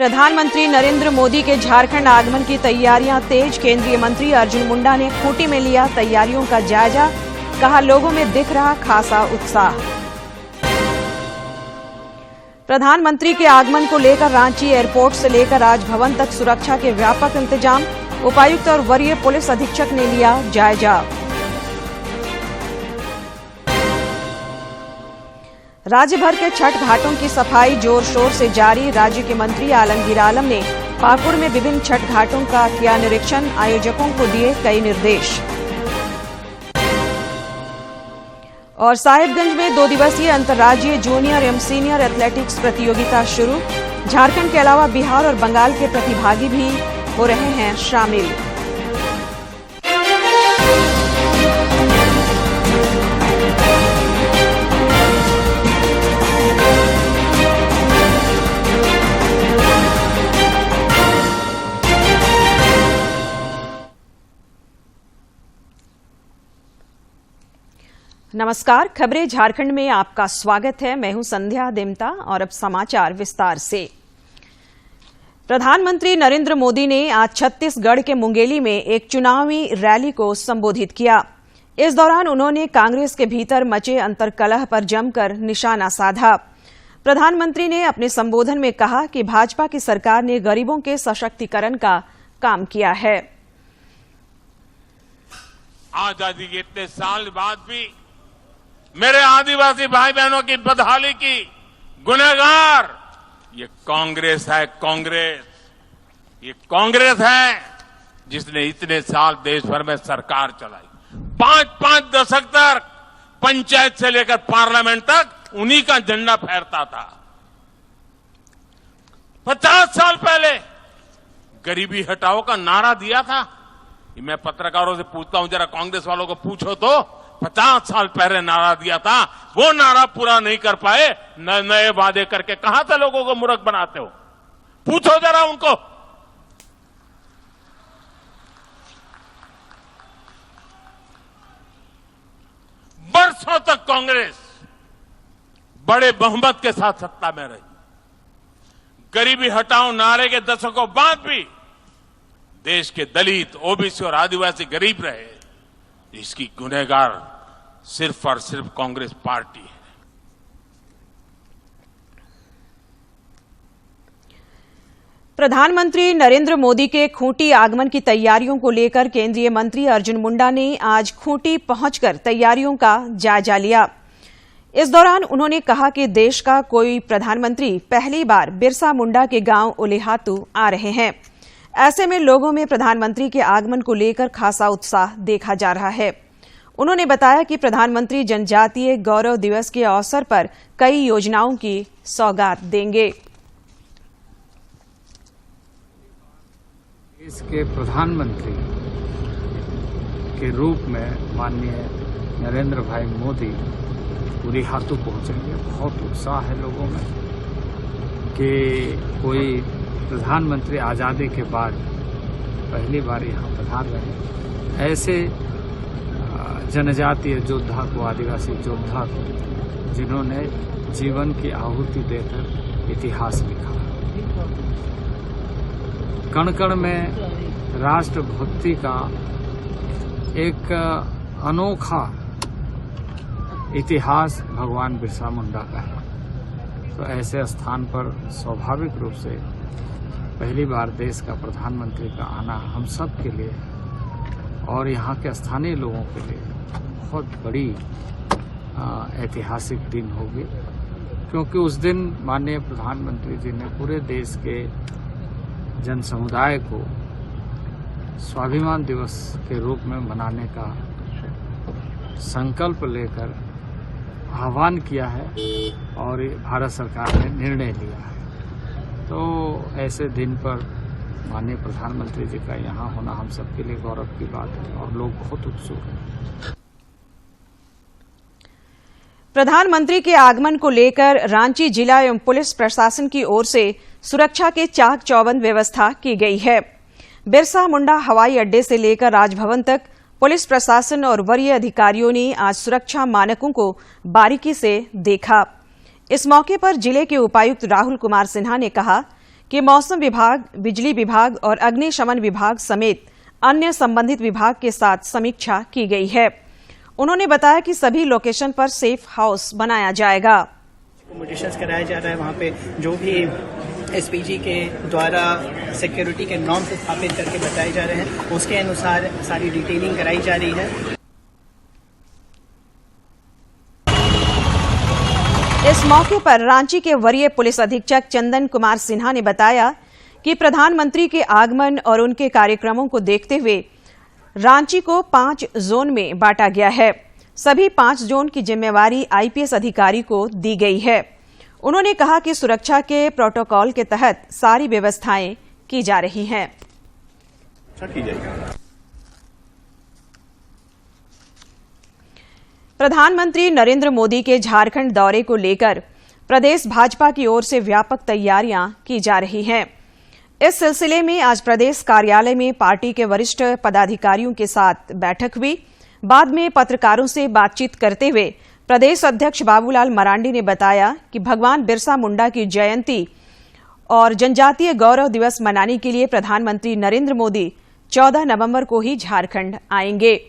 प्रधानमंत्री नरेंद्र मोदी के झारखंड आगमन की तैयारियां तेज। केंद्रीय मंत्री अर्जुन मुंडा ने खूंटी में लिया तैयारियों का जायजा। कहा, लोगों में दिख रहा खासा उत्साह। प्रधानमंत्री के आगमन को लेकर रांची एयरपोर्ट से लेकर राजभवन तक सुरक्षा के व्यापक इंतजाम। उपायुक्त और वरीय पुलिस अधीक्षक ने लिया जायजा। राज्य भर के छठ घाटों की सफाई जोर शोर से जारी। राज्य के मंत्री आलमगीर आलम ने पाकुड़ में विभिन्न छठ घाटों का किया निरीक्षण। आयोजकों को दिए कई निर्देश। और साहिबगंज में 2 दिवसीय अंतर्राज्यीय जूनियर एवं सीनियर एथलेटिक्स प्रतियोगिता शुरू। झारखंड के अलावा बिहार और बंगाल के प्रतिभागी भी हो रहे हैं शामिल। नमस्कार, खबरें झारखंड में आपका स्वागत है। मैं हूं संध्या देमता और अब समाचार विस्तार से। प्रधानमंत्री नरेंद्र मोदी ने आज छत्तीसगढ़ के मुंगेली में एक चुनावी रैली को संबोधित किया। इस दौरान उन्होंने कांग्रेस के भीतर मचे अंतर्कलह पर जमकर निशाना साधा। प्रधानमंत्री ने अपने संबोधन में कहा कि भाजपा की सरकार ने गरीबों के सशक्तिकरण का काम किया है। आजादी के इतने साल बाद भी मेरे आदिवासी भाई बहनों की बदहाली की गुनहगार ये कांग्रेस है। ये कांग्रेस है जिसने इतने साल देश भर में सरकार चलाई। 5-5 दशक तक पंचायत से लेकर पार्लियामेंट तक उन्हीं का झंडा फहरता था। 50 साल पहले गरीबी हटाओ का नारा दिया था। मैं पत्रकारों से पूछता हूं, जरा कांग्रेस वालों को पूछो तो 50 साल पहले नारा दिया था, वो नारा पूरा नहीं कर पाए, नए वादे करके कहां से लोगों को मूर्ख बनाते हो? पूछो जरा उनको। बरसों तक कांग्रेस बड़े बहुमत के साथ सत्ता में रही। गरीबी हटाओ नारे के दशकों बाद भी देश के दलित, ओबीसी और आदिवासी गरीब रहे। इसकी गुनहगार सिर्फ और सिर्फ कांग्रेस पार्टी है। प्रधानमंत्री नरेंद्र मोदी के खूंटी आगमन की तैयारियों को लेकर केंद्रीय मंत्री अर्जुन मुंडा ने आज खूंटी पहुंचकर तैयारियों का जायजा लिया। इस दौरान उन्होंने कहा कि देश का कोई प्रधानमंत्री पहली बार बिरसा मुंडा के गांव उलेहातू आ रहे हैं। ऐसे में लोगों में प्रधानमंत्री के आगमन को लेकर खासा उत्साह देखा जा रहा है। उन्होंने बताया कि प्रधानमंत्री जनजातीय गौरव दिवस के अवसर पर कई योजनाओं की सौगात देंगे। देश के प्रधानमंत्री के रूप में माननीय नरेंद्र भाई मोदी उलेहातू पहुंचेंगे। बहुत उत्साह है लोगों में कि कोई प्रधानमंत्री आजादी के बाद पहली बार यहाँ पधार रहे हैं। ऐसे जनजातीय योद्धा को, आदिवासी योद्धा को, जिन्होंने जीवन की आहुति देकर इतिहास लिखा। कण कण में राष्ट्रभक्ति का एक अनोखा इतिहास भगवान बिरसा मुंडा का है। तो ऐसे स्थान पर स्वाभाविक रूप से पहली बार देश का प्रधानमंत्री का आना हम सब के लिए और यहाँ के स्थानीय लोगों के लिए बहुत बड़ी ऐतिहासिक दिन होगी, क्योंकि उस दिन माननीय प्रधानमंत्री जी ने पूरे देश के जन समुदाय को स्वाभिमान दिवस के रूप में मनाने का संकल्प लेकर आह्वान किया है और भारत सरकार ने निर्णय लिया है। तो ऐसे दिन पर माननीय प्रधानमंत्री जी का यहाँ होना हम सबके लिए गौरव की बात है और लोग बहुत उत्सुक हैं। प्रधानमंत्री के आगमन को लेकर रांची जिला एवं पुलिस प्रशासन की ओर से सुरक्षा के चाक चौबंद व्यवस्था की गई है। बिरसा मुंडा हवाई अड्डे से लेकर राजभवन तक पुलिस प्रशासन और वरीय अधिकारियों ने आज सुरक्षा मानकों को बारीकी से देखा। इस मौके पर जिले के उपायुक्त राहुल कुमार सिन्हा ने कहा कि मौसम विभाग, बिजली विभाग और अग्निशमन विभाग समेत अन्य संबंधित विभाग के साथ समीक्षा की गई है। उन्होंने बताया कि सभी लोकेशन पर सेफ हाउस बनाया जाएगा। अकोमोडेशंस कराया जा रहा है, वहाँ पे जो भी एसपीजी के द्वारा सिक्योरिटी के नॉर्म्स स्थापित करके बताए जा रहे हैं, उसके अनुसार सारी डिटेलिंग कराई जा रही है। इस मौके पर रांची के वरीय पुलिस अधीक्षक चंदन कुमार सिन्हा ने बताया कि प्रधानमंत्री के आगमन और उनके कार्यक्रमों को देखते हुए रांची को 5 जोन में बांटा गया है। सभी 5 जोन की जिम्मेवारी आईपीएस अधिकारी को दी गई है। उन्होंने कहा कि सुरक्षा के प्रोटोकॉल के तहत सारी व्यवस्थाएं की जा रही हैं। प्रधानमंत्री नरेंद्र मोदी के झारखंड दौरे को लेकर प्रदेश भाजपा की ओर से व्यापक तैयारियां की जा रही हैं। इस सिलसिले में आज प्रदेश कार्यालय में पार्टी के वरिष्ठ पदाधिकारियों के साथ बैठक हुई। बाद में पत्रकारों से बातचीत करते हुए प्रदेश अध्यक्ष बाबूलाल मरांडी ने बताया कि भगवान बिरसा मुंडा की जयंती और जनजातीय गौरव दिवस मनाने के लिए प्रधानमंत्री नरेंद्र मोदी 14 नवंबर को ही झारखंड आएंगे।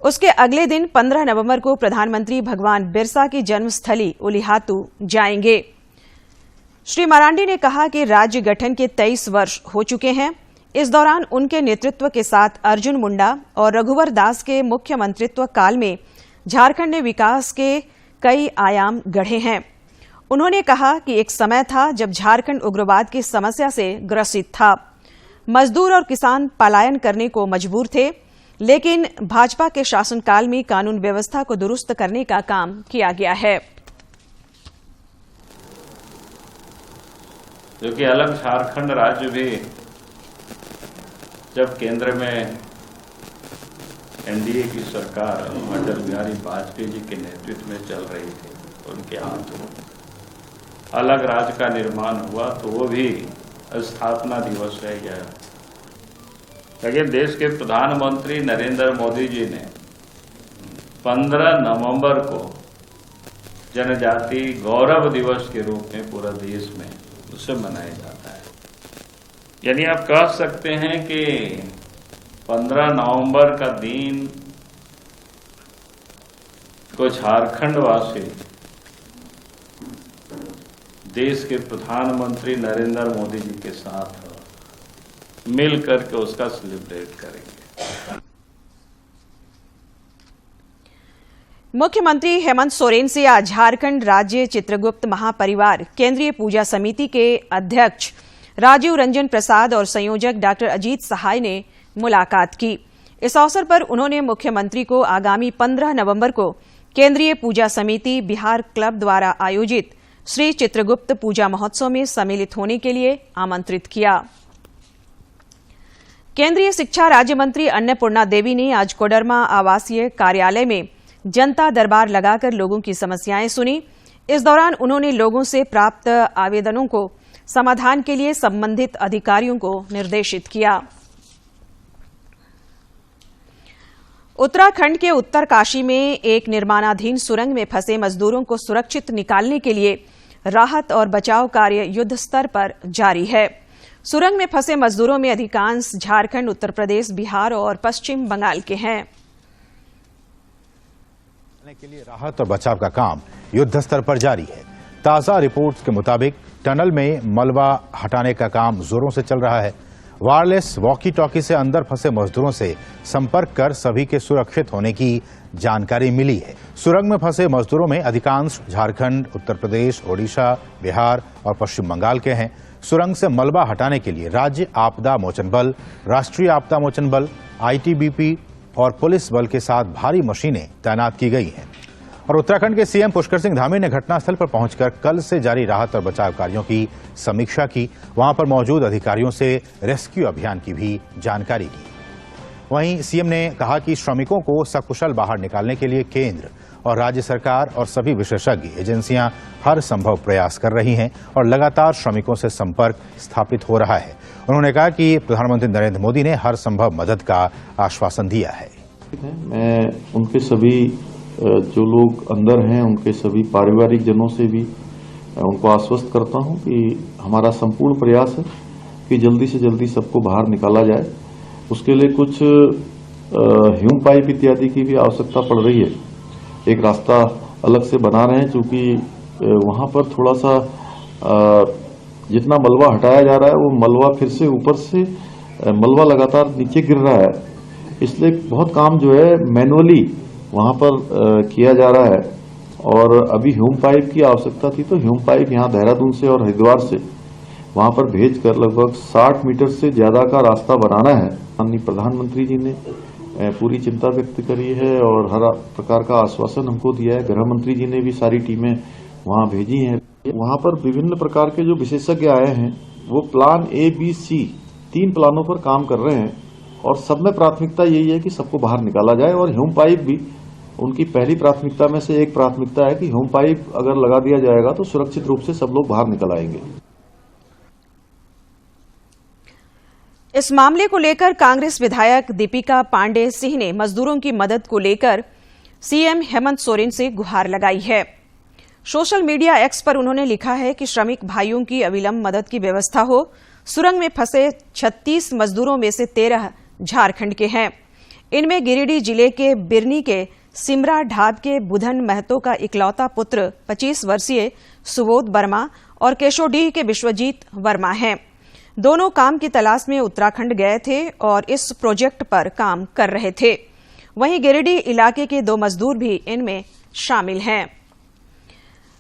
उसके अगले दिन 15 नवंबर को प्रधानमंत्री भगवान बिरसा की जन्मस्थली उलिहातू जाएंगे। श्री मरांडी ने कहा कि राज्य गठन के 23 वर्ष हो चुके हैं। इस दौरान उनके नेतृत्व के साथ अर्जुन मुंडा और रघुवर दास के मुख्यमंत्रित्व काल में झारखंड ने विकास के कई आयाम गढ़े हैं। उन्होंने कहा कि एक समय था जब झारखंड उग्रवाद की समस्या से ग्रसित था। मजदूर और किसान पलायन करने को मजबूर थे, लेकिन भाजपा के शासनकाल में कानून व्यवस्था को दुरुस्त करने का काम किया गया है। जो कि अलग झारखंड राज्य भी जब केंद्र में एनडीए की सरकार अटल बिहारी वाजपेयी जी के नेतृत्व में चल रही थी, उनके हाथों अलग राज्य का निर्माण हुआ, तो वो भी स्थापना दिवस रह गया। लेकिन देश के प्रधानमंत्री नरेंद्र मोदी जी ने 15 नवंबर को जनजाति गौरव दिवस के रूप में पूरा देश में उसे मनाया जाता है। यानी आप कह सकते हैं कि 15 नवंबर का दिन को झारखंड वासी देश के प्रधानमंत्री नरेंद्र मोदी जी के साथ मिल करके उसका सेलिब्रेट करेंगे। मुख्यमंत्री हेमंत सोरेन से आज झारखंड राज्य चित्रगुप्त महापरिवार केंद्रीय पूजा समिति के अध्यक्ष राजीव रंजन प्रसाद और संयोजक डॉक्टर अजीत सहाय ने मुलाकात की। इस अवसर पर उन्होंने मुख्यमंत्री को आगामी 15 नवंबर को केंद्रीय पूजा समिति बिहार क्लब द्वारा आयोजित श्री चित्रगुप्त पूजा महोत्सव में सम्मिलित होने के लिए आमंत्रित किया। केंद्रीय शिक्षा राज्य मंत्री अन्नपूर्णा देवी ने आज कोडरमा आवासीय कार्यालय में जनता दरबार लगाकर लोगों की समस्याएं सुनी। इस दौरान उन्होंने लोगों से प्राप्त आवेदनों को समाधान के लिए संबंधित अधिकारियों को निर्देशित किया। उत्तराखंड के उत्तरकाशी में एक निर्माणाधीन सुरंग में फंसे मजदूरों को सुरक्षित निकालने के लिए राहत और बचाव कार्य युद्ध स्तर पर जारी है। सुरंग में फंसे मजदूरों में अधिकांश झारखंड, उत्तर प्रदेश, बिहार और पश्चिम बंगाल के हैं। के लिए राहत और बचाव का काम युद्ध स्तर पर जारी है। ताजा रिपोर्ट्स के मुताबिक टनल में मलबा हटाने का काम जोरों से चल रहा है। वायरलेस वॉकी टॉकी से अंदर फंसे मजदूरों से संपर्क कर सभी के सुरक्षित होने की जानकारी मिली है। सुरंग में फंसे मजदूरों में अधिकांश झारखंड, उत्तर प्रदेश, ओडिशा, बिहार और पश्चिम बंगाल के हैं। सुरंग से मलबा हटाने के लिए राज्य आपदा मोचन बल, राष्ट्रीय आपदा मोचन बल, आईटीबीपी और पुलिस बल के साथ भारी मशीनें तैनात की गई हैं। और उत्तराखंड के सीएम पुष्कर सिंह धामी ने घटनास्थल पर पहुंचकर कल से जारी राहत और बचाव कार्यों की समीक्षा की। वहां पर मौजूद अधिकारियों से रेस्क्यू अभियान की भी जानकारी ली। वहीं सीएम ने कहा कि श्रमिकों को सकुशल बाहर निकालने के लिए केंद्र और राज्य सरकार और सभी विशेषज्ञ एजेंसियां हर संभव प्रयास कर रही हैं और लगातार श्रमिकों से संपर्क स्थापित हो रहा है। उन्होंने कहा कि प्रधानमंत्री नरेंद्र मोदी ने हर संभव मदद का आश्वासन दिया है। मैं उनके सभी जो लोग अंदर हैं, उनके सभी पारिवारिक जनों से भी उनको आश्वस्त करता हूं कि हमारा संपूर्ण प्रयास है कि जल्दी से जल्दी सबको बाहर निकाला जाए। उसके लिए कुछ ह्यूम पाइप इत्यादि की भी आवश्यकता पड़ रही है। एक रास्ता अलग से बना रहे हैं, चूंकि वहां पर थोड़ा सा जितना मलबा हटाया जा रहा है वो मलबा फिर से ऊपर से मलबा लगातार नीचे गिर रहा है, इसलिए बहुत काम जो है मैनुअली वहां पर किया जा रहा है। और अभी ह्यूम पाइप की आवश्यकता थी, तो ह्यूम पाइप यहाँ देहरादून से और हरिद्वार से वहां पर भेजकर लगभग 60 मीटर से ज्यादा का रास्ता बनाना है। माननीय प्रधानमंत्री जी ने पूरी चिंता व्यक्त करी है और हर प्रकार का आश्वासन हमको दिया है। गृह मंत्री जी ने भी सारी टीमें वहां भेजी हैं। वहां पर विभिन्न प्रकार के जो विशेषज्ञ आए हैं वो प्लान A, B, C 3 प्लानों पर काम कर रहे हैं और सब में प्राथमिकता यही है कि सबको बाहर निकाला जाए। और ह्यूम पाइप भी उनकी पहली प्राथमिकता में से एक प्राथमिकता है कि ह्यूम पाइप अगर लगा दिया जाएगा तो सुरक्षित रूप से सब लोग बाहर निकल आएंगे। इस मामले को लेकर कांग्रेस विधायक दीपिका पांडे सिंह ने मजदूरों की मदद को लेकर सीएम हेमंत सोरेन से गुहार लगाई है। सोशल मीडिया एक्स पर उन्होंने लिखा है कि श्रमिक भाइयों की अविलंब मदद की व्यवस्था हो। सुरंग में फंसे 36 मजदूरों में से 13 झारखंड के हैं। इनमें गिरिडीह जिले के बिरनी के सिमरा ढाब के बुधन महतो का इकलौता पुत्र 25 वर्षीय सुबोध वर्मा और केशोडीह के विश्वजीत वर्मा हैं। दोनों काम की तलाश में उत्तराखंड गए थे और इस प्रोजेक्ट पर काम कर रहे थे। वहीं गिरिडीह इलाके के 2 मजदूर भी इनमें शामिल हैं।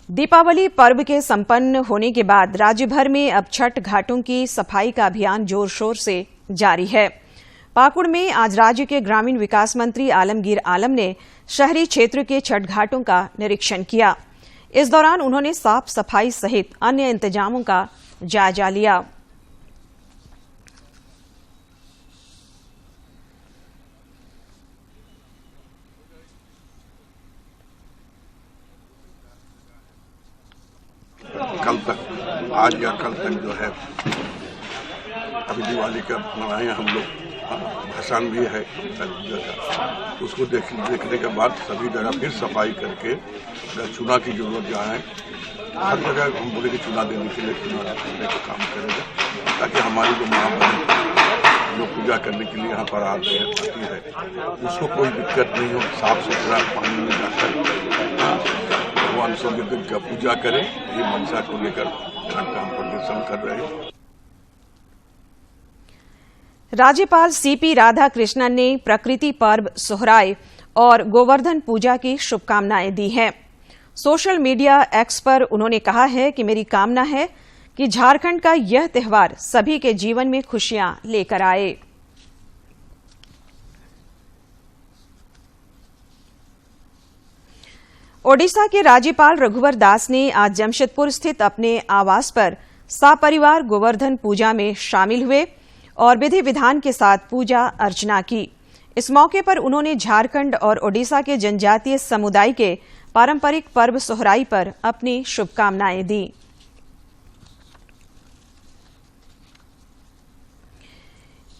दीपावली पर्व के संपन्न होने के बाद राज्य भर में अब छठ घाटों की सफाई का अभियान जोर शोर से जारी है। पाकुड़ में आज राज्य के ग्रामीण विकास मंत्री आलमगीर आलम ने शहरी क्षेत्र के छठ घाटों का निरीक्षण किया। इस दौरान उन्होंने साफ सफाई सहित अन्य इंतजामों का जायजा लिया। कल तक, आज या कल तक जो है अभी दिवाली का मनाए हम लोग, भसान भी है जगह, उसको देखने के बाद सभी जगह फिर सफाई करके चूना की जरूरत जहाँ है हर जगह हम बोले कि चूना देने के लिए चूना देने का काम करेगा, ताकि हमारी जो माँ बहन जो पूजा करने के लिए यहाँ पर आती है उसको कोई दिक्कत नहीं हो, साफ सुथरा पानी में जाकर भगवान सूर्यदेव का पूजा करें। ये मनसा को लेकर काम प्रदर्शन कर रहे हैं। राज्यपाल सीपी राधाकृष्णन ने प्रकृति पर्व सोहराय और गोवर्धन पूजा की शुभकामनाएं दी हैं। सोशल मीडिया एक्स पर उन्होंने कहा है कि मेरी कामना है कि झारखंड का यह त्योहार सभी के जीवन में खुशियां लेकर आए। ओडिशा के राज्यपाल रघुवर दास ने आज जमशेदपुर स्थित अपने आवास पर सपरिवार गोवर्धन पूजा में शामिल हुए और विधि विधान के साथ पूजा अर्चना की। इस मौके पर उन्होंने झारखंड और ओडिशा के जनजातीय समुदाय के पारंपरिक पर्व सोहराई पर अपनी शुभकामनाएं दी।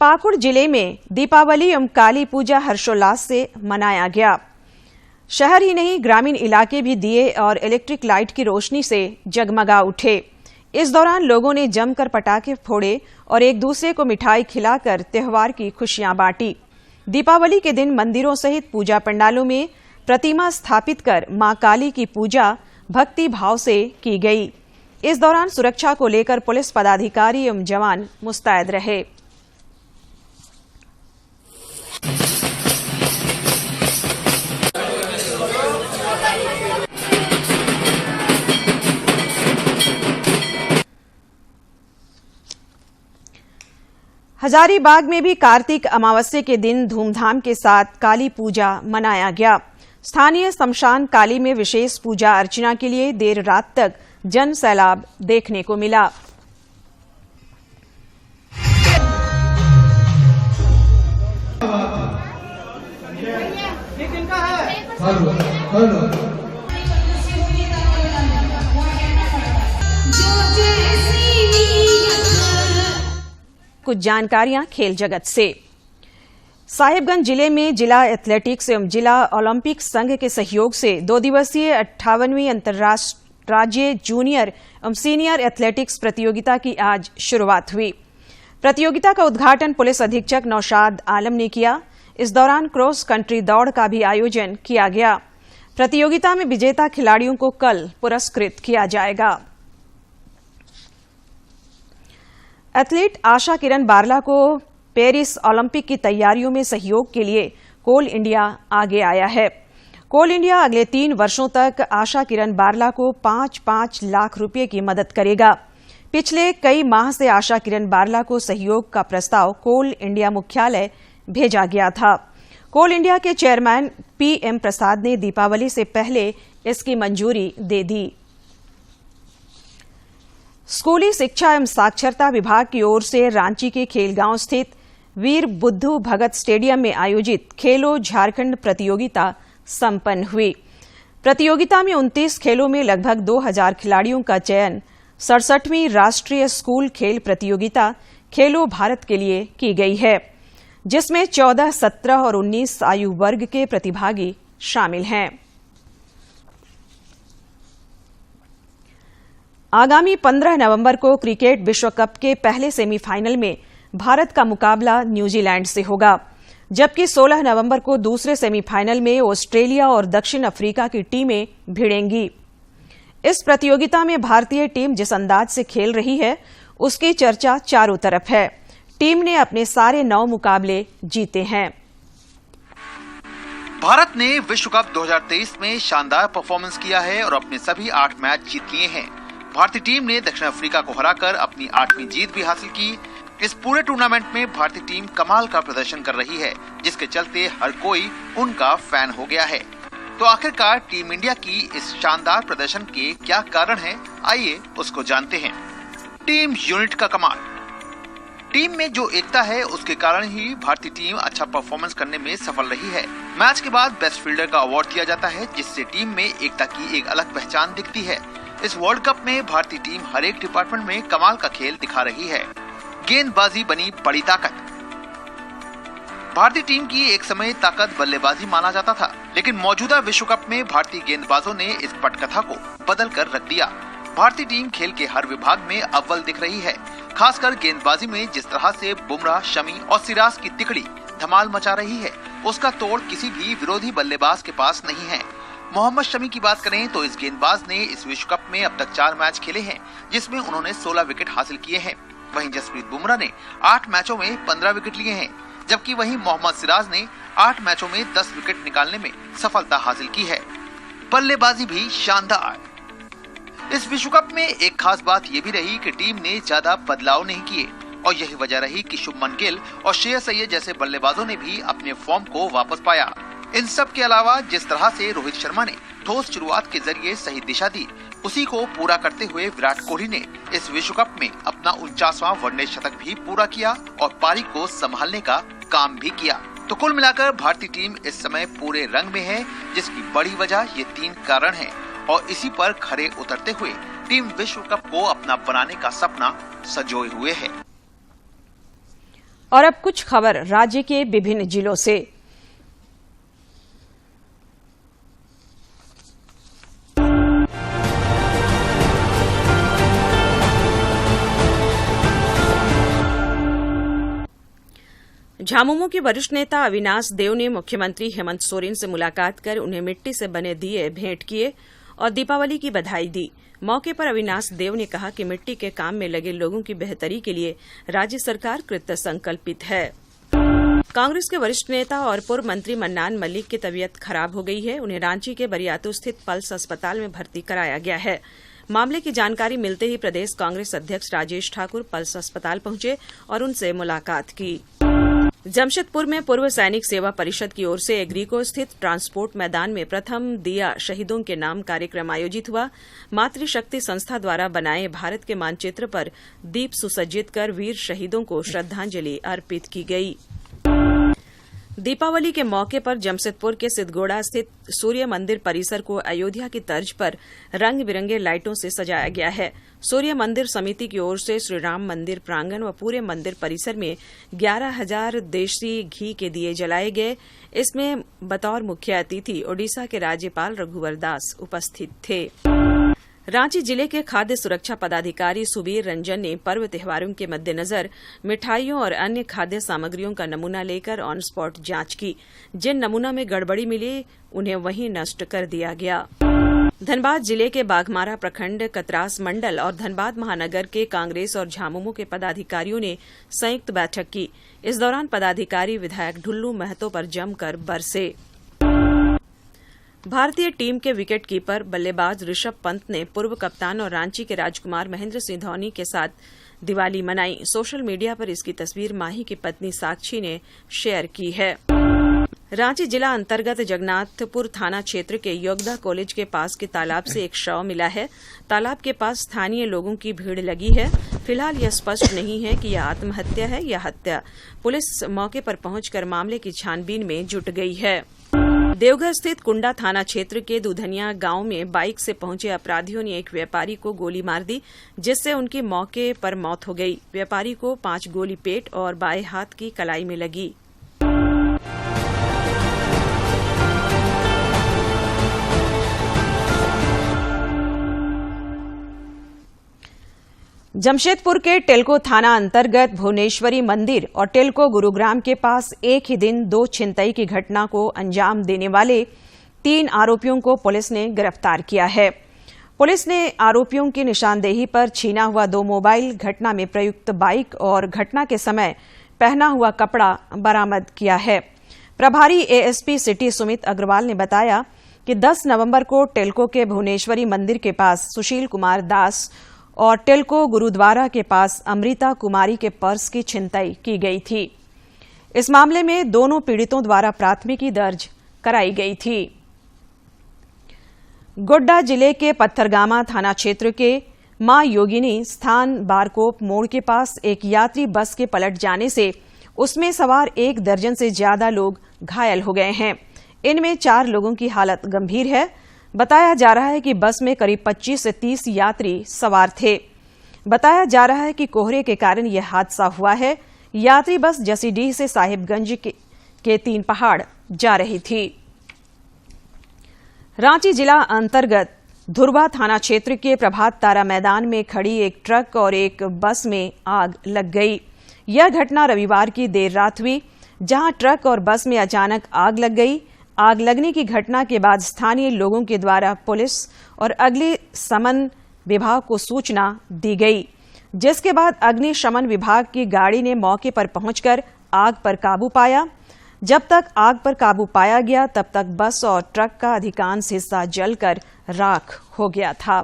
पाकुड़ जिले में दीपावली एवं काली पूजा हर्षोल्लास से मनाया गया। शहर ही नहीं, ग्रामीण इलाके भी दिए और इलेक्ट्रिक लाइट की रोशनी से जगमगा उठे। इस दौरान लोगों ने जमकर पटाखे फोड़े और एक दूसरे को मिठाई खिलाकर त्योहार की खुशियां बांटी। दीपावली के दिन मंदिरों सहित पूजा पंडालों में प्रतिमा स्थापित कर मां काली की पूजा भक्ति भाव से की गई। इस दौरान सुरक्षा को लेकर पुलिस पदाधिकारी एवं जवान मुस्तैद रहे। हजारीबाग में भी कार्तिक अमावस्या के दिन धूमधाम के साथ काली पूजा मनाया गया। स्थानीय शमशान काली में विशेष पूजा अर्चना के लिए देर रात तक जन सैलाब देखने को मिला। कुछ जानकारियां खेल जगत से। साहिबगंज जिले में जिला एथलेटिक्स एवं जिला ओलंपिक संघ के सहयोग से 2 दिवसीय 58वीं राज्य जूनियर एवं सीनियर एथलेटिक्स प्रतियोगिता की आज शुरुआत हुई। प्रतियोगिता का उद्घाटन पुलिस अधीक्षक नौशाद आलम ने किया। इस दौरान क्रॉस कंट्री दौड़ का भी आयोजन किया गया। प्रतियोगिता में विजेता खिलाड़ियों को कल पुरस्कृत किया जाएगा। एथलीट आशा किरण बारला को पेरिस ओलंपिक की तैयारियों में सहयोग के लिए कोल इंडिया आगे आया है। कोल इंडिया अगले 3 वर्षों तक आशा किरण बारला को 5-5 लाख रुपए की मदद करेगा। पिछले कई माह से आशा किरण बारला को सहयोग का प्रस्ताव कोल इंडिया मुख्यालय भेजा गया था। कोल इंडिया के चेयरमैन PM प्रसाद ने दीपावली से पहले इसकी मंजूरी दे दी। स्कूली शिक्षा एवं साक्षरता विभाग की ओर से रांची के खेलगांव स्थित वीर बुद्धू भगत स्टेडियम में आयोजित खेलो झारखंड प्रतियोगिता संपन्न हुई। प्रतियोगिता में 29 खेलों में लगभग 2000 खिलाड़ियों का चयन 67वीं राष्ट्रीय स्कूल खेल प्रतियोगिता खेलो भारत के लिए की गई है, जिसमें 14, 17 और 19 आयु वर्ग के प्रतिभागी शामिल हैं। आगामी 15 नवंबर को क्रिकेट विश्व कप के पहले सेमीफाइनल में भारत का मुकाबला न्यूजीलैंड से होगा, जबकि 16 नवंबर को दूसरे सेमीफाइनल में ऑस्ट्रेलिया और दक्षिण अफ्रीका की टीमें भिड़ेंगी। इस प्रतियोगिता में भारतीय टीम जिस अंदाज से खेल रही है, उसकी चर्चा चारों तरफ है। टीम ने अपने सारे 9 मुकाबले जीते हैं। भारत ने विश्व कप 2023 में शानदार परफॉर्मेंस किया है और अपने सभी 8 मैच जीत लिए हैं। भारतीय टीम ने दक्षिण अफ्रीका को हराकर अपनी 8वीं जीत भी हासिल की। इस पूरे टूर्नामेंट में भारतीय टीम कमाल का प्रदर्शन कर रही है, जिसके चलते हर कोई उनका फैन हो गया है। तो आखिरकार टीम इंडिया की इस शानदार प्रदर्शन के क्या कारण हैं? आइए उसको जानते हैं। टीम यूनिट का कमाल। टीम में जो एकता है, उसके कारण ही भारतीय टीम अच्छा परफॉर्मेंस करने में सफल रही है। मैच के बाद बेस्ट फील्डर का अवार्ड दिया जाता है, जिससे टीम में एकता की एक अलग पहचान दिखती है। इस वर्ल्ड कप में भारतीय टीम हर एक डिपार्टमेंट में कमाल का खेल दिखा रही है। गेंदबाजी बनी बड़ी ताकत। भारतीय टीम की एक समय ताकत बल्लेबाजी माना जाता था, लेकिन मौजूदा विश्व कप में भारतीय गेंदबाजों ने इस पटकथा को बदल कर रख दिया। भारतीय टीम खेल के हर विभाग में अव्वल दिख रही है। खासकर गेंदबाजी में जिस तरह से बुमराह, शमी और सिराज की तिकड़ी धमाल मचा रही है, उसका तोड़ किसी भी विरोधी बल्लेबाज के पास नहीं है। मोहम्मद शमी की बात करें तो इस गेंदबाज ने इस विश्व कप में अब तक 4 मैच खेले हैं, जिसमें उन्होंने 16 विकेट हासिल किए हैं। वहीं जसप्रीत बुमराह ने 8 मैचों में 15 विकेट लिए हैं, जबकि वहीं मोहम्मद सिराज ने 8 मैचों में 10 विकेट निकालने में सफलता हासिल की है। बल्लेबाजी भी शानदार। इस विश्व कप में एक खास बात ये भी रही कि टीम ने ज्यादा बदलाव नहीं किए, और यही वजह रही कि शुभमन गिल और श्रेयस अय्यर जैसे बल्लेबाजों ने भी अपने फॉर्म को वापस पाया। इन सब के अलावा जिस तरह से रोहित शर्मा ने ठोस शुरुआत के जरिए सही दिशा दी, उसी को पूरा करते हुए विराट कोहली ने इस विश्व कप में अपना 49वां वनडे शतक भी पूरा किया और पारी को संभालने का काम भी किया। तो कुल मिलाकर भारतीय टीम इस समय पूरे रंग में है, जिसकी बड़ी वजह ये 3 कारण है, और इसी पर खरे उतरते हुए टीम विश्व कप को अपना बनाने का सपना सजोए हुए है। और अब कुछ खबर राज्य के विभिन्न जिलों से। झामुमो के वरिष्ठ नेता अविनाश देव ने मुख्यमंत्री हेमंत सोरेन से मुलाकात कर उन्हें मिट्टी से बने दिए भेंट किए और दीपावली की बधाई दी। मौके पर अविनाश देव ने कहा कि मिट्टी के काम में लगे लोगों की बेहतरी के लिए राज्य सरकार कृत संकल्पित है। कांग्रेस के वरिष्ठ नेता और पूर्व मंत्री मन्नान मल्लिक की तबीयत खराब हो गई है। उन्हें रांची के बरियातू स्थित पल्स अस्पताल में भर्ती कराया गया है। मामले की जानकारी मिलते ही प्रदेश कांग्रेस अध्यक्ष राजेश ठाकुर पल्स अस्पताल पहुंचे और उनसे मुलाकात की। जमशेदपुर में पूर्व सैनिक सेवा परिषद की ओर से एग्रीको स्थित ट्रांसपोर्ट मैदान में प्रथम दिया शहीदों के नाम कार्यक्रम आयोजित हुआ। मातृशक्ति संस्था द्वारा बनाए भारत के मानचित्र पर दीप सुसज्जित कर वीर शहीदों को श्रद्धांजलि अर्पित की गई। दीपावली के मौके पर जमशेदपुर के सिद्धगोड़ा स्थित सूर्य मंदिर परिसर को अयोध्या की तर्ज पर रंग बिरंगे लाइटों से सजाया गया है। सूर्य मंदिर समिति की ओर से श्री राम मंदिर प्रांगण व पूरे मंदिर परिसर में 11,000 देशी घी के दिए जलाए गए। इसमें बतौर मुख्य अतिथि ओडिशा के राज्यपाल रघुवर दास उपस्थित थे। रांची जिले के खाद्य सुरक्षा पदाधिकारी सुबीर रंजन ने पर्व त्योहारों के मद्देनजर मिठाइयों और अन्य खाद्य सामग्रियों का नमूना लेकर ऑन स्पॉट जांच की। जिन नमूना में गड़बड़ी मिली उन्हें वहीं नष्ट कर दिया गया। धनबाद जिले के बाघमारा प्रखंड, कतरास मंडल और धनबाद महानगर के कांग्रेस और झामुमो के पदाधिकारियों ने संयुक्त बैठक की। इस दौरान पदाधिकारी विधायक ढुल्लू महतो पर जमकर बरसे। भारतीय टीम के विकेट कीपर बल्लेबाज ऋषभ पंत ने पूर्व कप्तान और रांची के राजकुमार महेंद्र सिंह धोनी के साथ दिवाली मनाई। सोशल मीडिया पर इसकी तस्वीर माही की पत्नी साक्षी ने शेयर की है। रांची जिला अंतर्गत जगन्नाथपुर थाना क्षेत्र के योगदा कॉलेज के पास के तालाब से एक शव मिला है। तालाब के पास स्थानीय लोगों की भीड़ लगी है। फिलहाल यह स्पष्ट नहीं है कि यह आत्महत्या है या हत्या। पुलिस मौके पर पहुंचकर मामले की छानबीन में जुट गई है। देवघर स्थित कुंडा थाना क्षेत्र के दुधनिया गांव में बाइक से पहुंचे अपराधियों ने एक व्यापारी को गोली मार दी, जिससे उनकी मौके पर मौत हो गई। व्यापारी को 5 गोली पेट और बाएं हाथ की कलाई में लगी। जमशेदपुर के टेल्को थाना अंतर्गत भुवनेश्वरी मंदिर और टेल्को गुरुग्राम के पास एक ही दिन 2 छिनतई की घटना को अंजाम देने वाले 3 आरोपियों को पुलिस ने गिरफ्तार किया है। पुलिस ने आरोपियों की निशानदेही पर छीना हुआ 2 मोबाइल, घटना में प्रयुक्त बाइक और घटना के समय पहना हुआ कपड़ा बरामद किया है। प्रभारी एएसपी सिटी सुमित अग्रवाल ने बताया कि 10 नवंबर को टेल्को के भुवनेश्वरी मंदिर के पास सुशील कुमार दास और टेल्को गुरुद्वारा के पास अमृता कुमारी के पर्स की छिनतई की गई थी। इस मामले में दोनों पीड़ितों द्वारा प्राथमिकी दर्ज कराई गई थी। गोड्डा जिले के पत्थरगामा थाना क्षेत्र के मां योगिनी स्थान बारकोप मोड़ के पास एक यात्री बस के पलट जाने से उसमें सवार 1 दर्जन से ज्यादा लोग घायल हो गए हैं। इनमें 4 लोगों की हालत गंभीर है। बताया जा रहा है कि बस में करीब 25 से 30 यात्री सवार थे। बताया जा रहा है कि कोहरे के कारण यह हादसा हुआ है। यात्री बस जसीडीह से साहिबगंज के 3 पहाड़ जा रही थी। रांची जिला अंतर्गत धुरवा थाना क्षेत्र के प्रभात तारा मैदान में खड़ी एक ट्रक और एक बस में आग लग गई। यह घटना रविवार की देर रात हुई, जहां ट्रक और बस में अचानक आग लग गई। आग लगने की घटना के बाद स्थानीय लोगों के द्वारा पुलिस और अग्निशमन विभाग को सूचना दी गई, जिसके बाद अग्निशमन विभाग की गाड़ी ने मौके पर पहुंचकर आग पर काबू पाया। जब तक आग पर काबू पाया गया तब तक बस और ट्रक का अधिकांश हिस्सा जलकर राख हो गया था।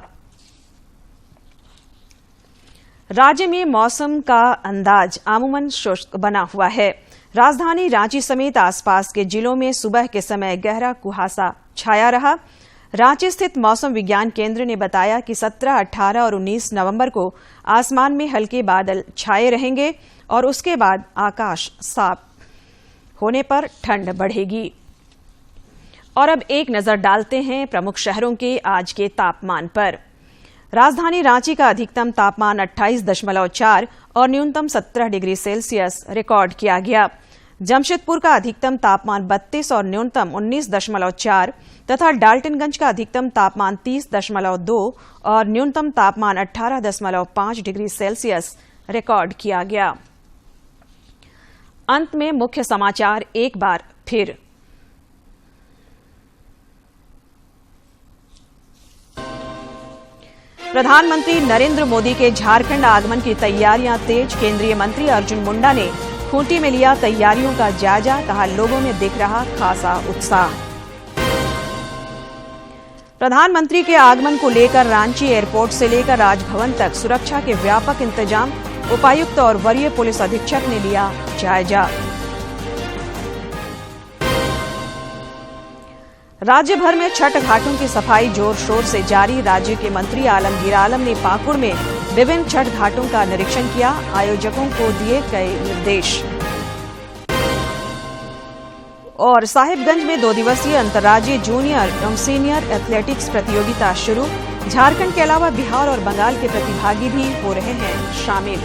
राज्य में मौसम का अंदाज अमूमन शुष्क बना हुआ है। राजधानी रांची समेत आसपास के जिलों में सुबह के समय गहरा कुहासा छाया रहा। रांची स्थित मौसम विज्ञान केंद्र ने बताया कि 17, 18 और 19 नवंबर को आसमान में हल्के बादल छाए रहेंगे और उसके बाद आकाश साफ होने पर ठंड बढ़ेगी। और अब एक नजर डालते हैं प्रमुख शहरों के आज के तापमान पर। राजधानी रांची का अधिकतम तापमान 28.4 और न्यूनतम 17 डिग्री सेल्सियस रिकॉर्ड किया गया। जमशेदपुर का अधिकतम तापमान 32 और न्यूनतम 19.4 तथा डाल्टनगंज का अधिकतम तापमान 30.2 और न्यूनतम तापमान 18.5 डिग्री सेल्सियस रिकॉर्ड किया गया। अंत में मुख्य समाचार एक बार फिर। प्रधानमंत्री नरेंद्र मोदी के झारखंड आगमन की तैयारियां तेज। केंद्रीय मंत्री अर्जुन मुंडा ने खूंटी में लिया तैयारियों का जायजा, कहा लोगों में दिख रहा खासा उत्साह। प्रधानमंत्री के आगमन को लेकर रांची एयरपोर्ट से लेकर राजभवन तक सुरक्षा के व्यापक इंतजाम। उपायुक्त और वरीय पुलिस अधीक्षक ने लिया जायजा। राज्य भर में छठ घाटों की सफाई जोर शोर से जारी। राज्य के मंत्री आलमगीर आलम ने पाकुड़ में विभिन्न छठ घाटों का निरीक्षण किया। आयोजकों को दिए गए निर्देश। और साहिबगंज में 2 दिवसीय अंतर्राज्यीय जूनियर एवं सीनियर एथलेटिक्स प्रतियोगिता शुरू। झारखंड के अलावा बिहार और बंगाल के प्रतिभागी भी हो रहे हैं शामिल।